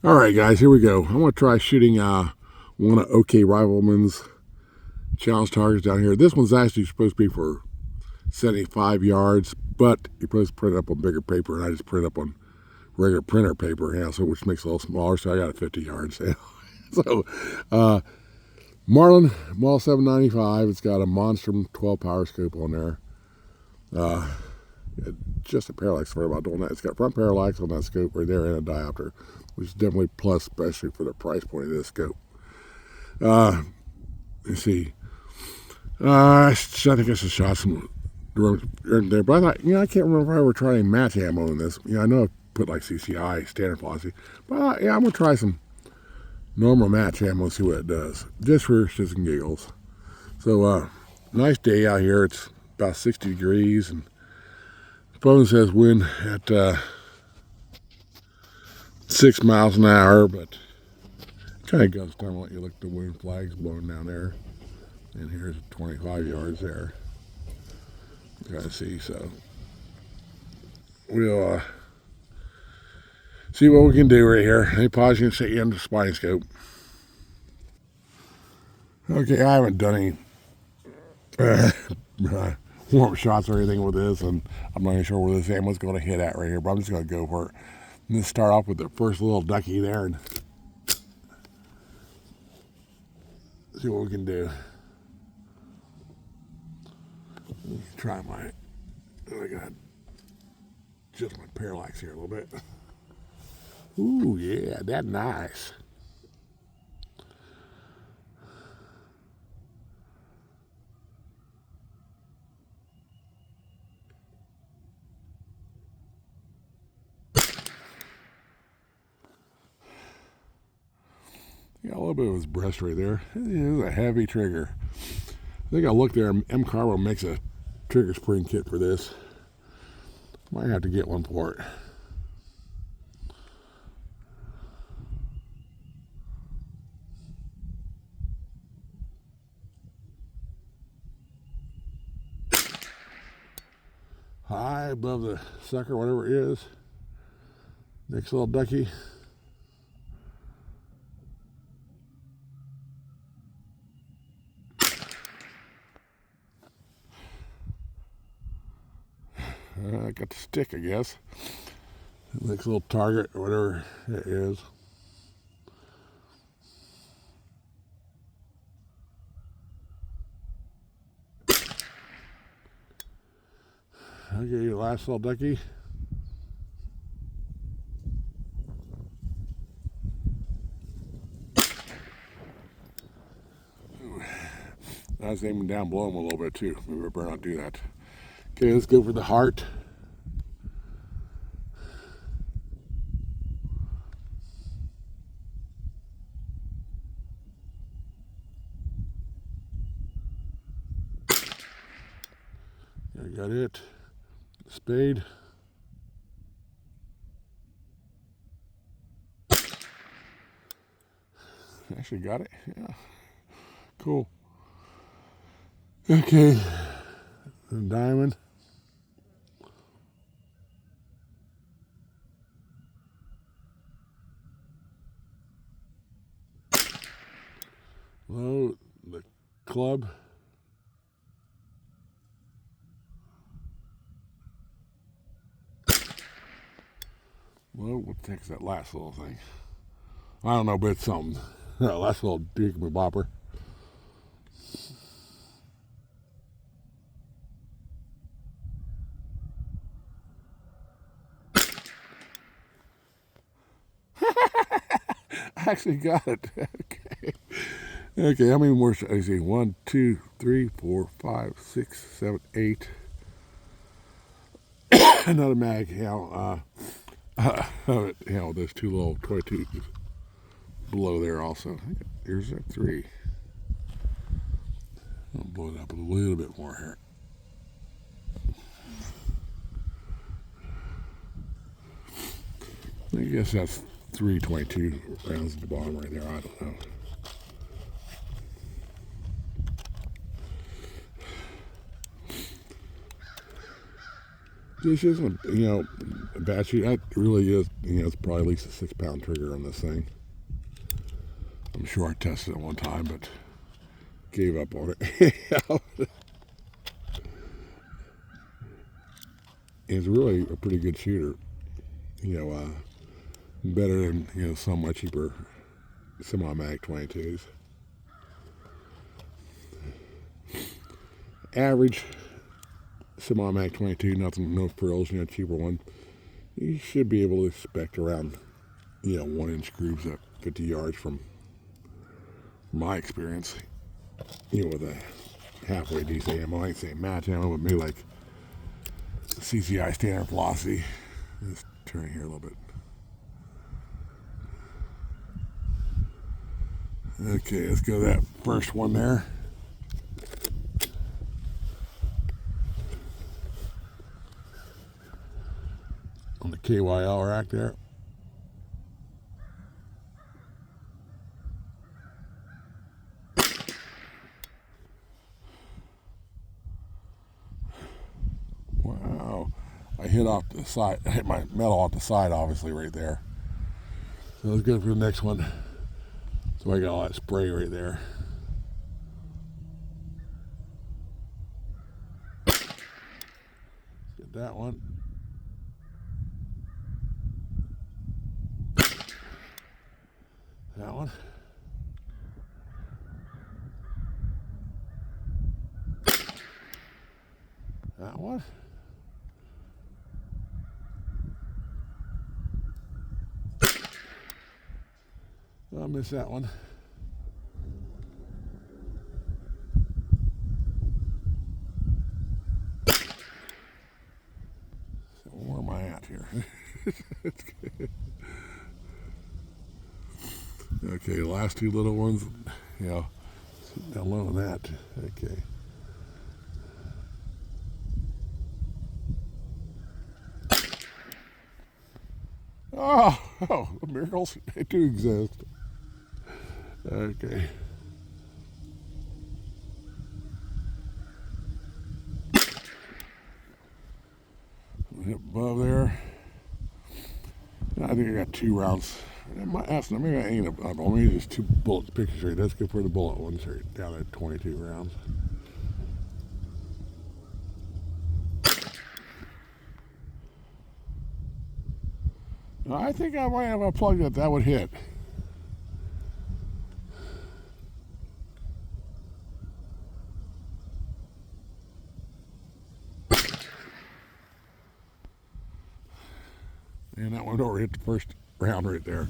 All right, guys, here we go. I'm going to try shooting one of OK Rifleman's challenge targets down here. This one's actually supposed to be for 75 yards, but you're supposed to print it up on bigger paper, and I just print it up on regular printer paper, so which makes it a little smaller, so I got it 50 yards. So, Marlin Mall 795. It's got a Monstrum 12 power scope on there. Just a parallax for about doing that. It's got front parallax on that scope right there and a diopter, which is definitely plus, especially for the price point of this scope. Let's see. I think I should shot some there, but I thought, I can't remember if I ever tried any match ammo in this. I know I put like CCI standard policy, but I thought, I'm gonna try some normal match ammo and see what it does, just for shits and giggles. So, nice day out here. It's about 60 degrees, and the phone says wind at 6 miles an hour, but it kind of goes down. Let you look at the wind flags blowing down there, and here's 25 yards there. You gotta see, so we'll see what we can do right here. Hey, pause, you can set you under the spine scope. Okay, I haven't done any warm shots or anything with this, and I'm not even sure where this ammo's going to hit at right here, but I'm just going to go for it. I'm going to start off with the first little ducky there and see what we can do. Try I got just my parallax here a little bit. Ooh, yeah, that's nice. Got a little bit of his breast right there. It is a heavy trigger. I think I looked there. M Carbo makes a trigger spring kit for this. Might have to get one for it. High above the sucker, whatever it is. Next little ducky. I got the stick, I guess. Next little target, or whatever it is. Okay, last little ducky. I was aiming down below him a little bit too. Maybe I better not do that. Okay, let's go for the heart. I got it. Spade. Actually got it. Yeah. Cool. Okay. The diamond. Low. The club. Well, what the heck's that last little thing? I don't know, but it's something. That last little dick me bopper. I actually got it. Okay. Okay, how many more should I see? 1, 2, 3, 4, 5, 6, 7, 8. Another mag. There's two little 22s below there also. Here's that 3. I'll blow it up a little bit more here. I guess that's 322 rounds at the bottom right there. I don't know. This isn't, a bad shoot. That really is, it's probably at least a 6-pound trigger on this thing. I'm sure I tested it one time, but gave up on it. It's really a pretty good shooter. Better than, some of my cheaper semi-mag 22s. Average semi-mag 22, nothing, no frills, cheaper one. You should be able to expect around, 1-inch grooves at 50 yards from my experience. With a halfway decent ammo. I ain't saying match ammo, but maybe like CCI standard velocity. Just turn here a little bit. Okay, let's go to that first one there. On the KYL rack there. Wow. I hit off the side. I hit my metal off the side, obviously, right there. So let's go for the next one. So I got all that spray right there. Get that one. That one. That one. I missed that one. So where am I at here? Okay, the last two little ones, down low on that. Okay. Oh, miracles, they do exist. Okay. Hit above there. I think I got 2 rounds. Maybe I ain't up. Maybe just 2 bullets pictures right. Let's go for the bullet ones right down at 22 rounds. I think I might have a plug that would hit. And that one over hit the first round right there.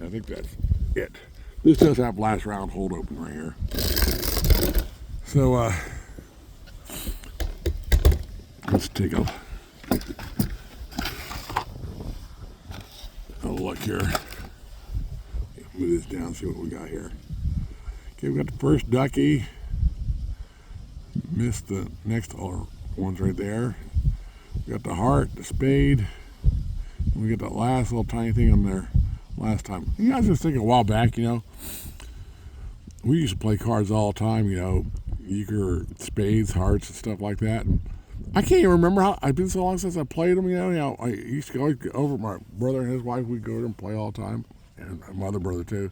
I think that's it. This does have last round hold open right here. So let's take a look here. Move this down, see what we got here. Okay, we got the first ducky. Missed the next ones right there. We got the heart, the spade. And we got that last little tiny thing on there last time. You guys just think a while back, we used to play cards all the time, euchre, spades, hearts, and stuff like that. And I can't even remember how. It's been so long since I played them. I used to always go over my brother and his wife. We'd go over and play all the time, and my other brother too.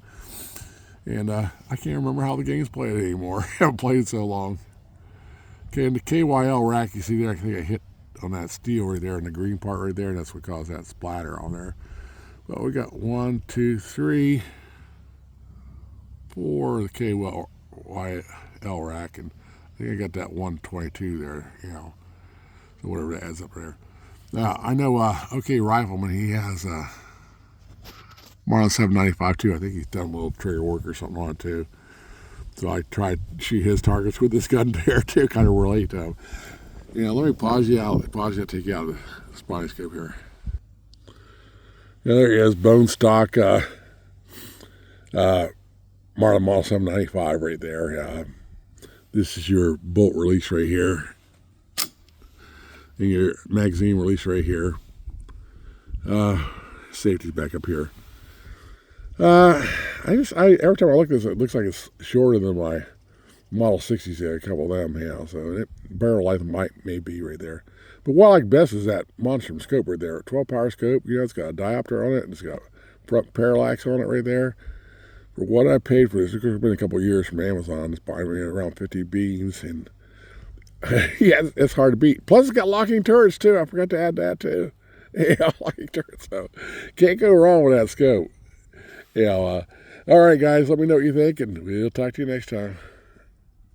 And I can't remember how the game's played anymore. I haven't played it so long. Okay, in the KYL rack, you see there, I think I hit on that steel right there in the green part right there, and that's what caused that splatter on there. But we got 1, 2, 3, 4 the KYL rack, and I think I got that 122 there, so whatever that adds up there. Now I know, Rifleman, he has Marlin 795 too. I think he's done a little trigger work or something on it too. So I tried to shoot his targets with this gun there too, kind of relate to him. Let me pause you out. Take you out of the spotting scope here. There he is, bone stock Marlin Model 795 right there. This is your bolt release right here, and your magazine release right here. Safety's back up here. Every time I look at this, it looks like it's shorter than my Model 60s, yeah, a couple of them, yeah. So barrel life may be right there. But what I like best is that monster scope right there. 12 power scope, you know, it's got a diopter on it, and it's got front parallax on it right there. For what I paid for this, it's been a couple of years from Amazon. It's buying me around 50 beans, and yeah, it's hard to beat. Plus, it's got locking turrets too. I forgot to add that too. Yeah, locking turrets. So can't go wrong with that scope. Yeah. All right, guys, let me know what you think, and we'll talk to you next time.